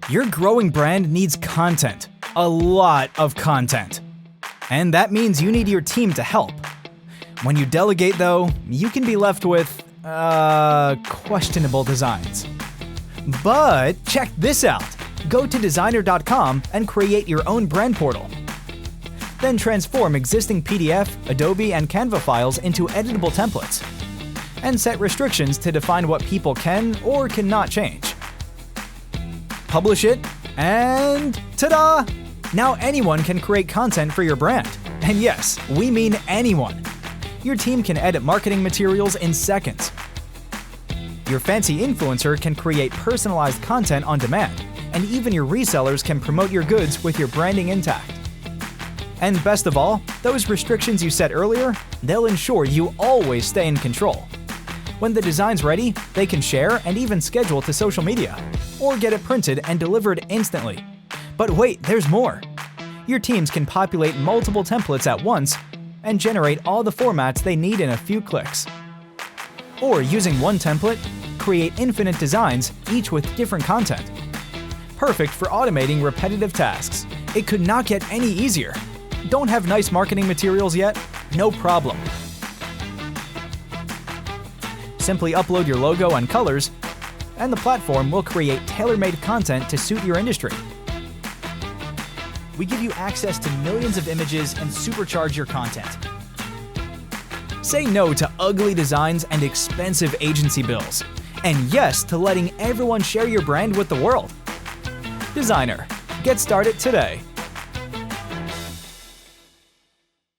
Your growing brand needs content, a lot of content. And that means you need your team to help. When you delegate, though, you can be left with, questionable designs. But check this out. Go to Desygner.com and create your own brand portal. Then transform existing PDF, Adobe, and Canva files into editable templates. And set restrictions to define what people can or cannot change. Publish it, and ta-da! Now anyone can create content for your brand. And yes, we mean anyone. Your team can edit marketing materials in seconds. Your fancy influencer can create personalized content on demand, and even your resellers can promote your goods with your branding intact. And best of all, those restrictions you set earlier, they'll ensure you always stay in control. When the design's ready, they can share and even schedule to social media, or get it printed and delivered instantly. But wait, there's more! Your teams can populate multiple templates at once and generate all the formats they need in a few clicks. Or using one template, create infinite designs, each with different content. Perfect for automating repetitive tasks. It could not get any easier. Don't have nice marketing materials yet? No problem. Simply upload your logo and colors, and the platform will create tailor-made content to suit your industry. We give you access to millions of images and supercharge your content. Say no to ugly designs and expensive agency bills. And yes to letting everyone share your brand with the world. Desygner. Get started today.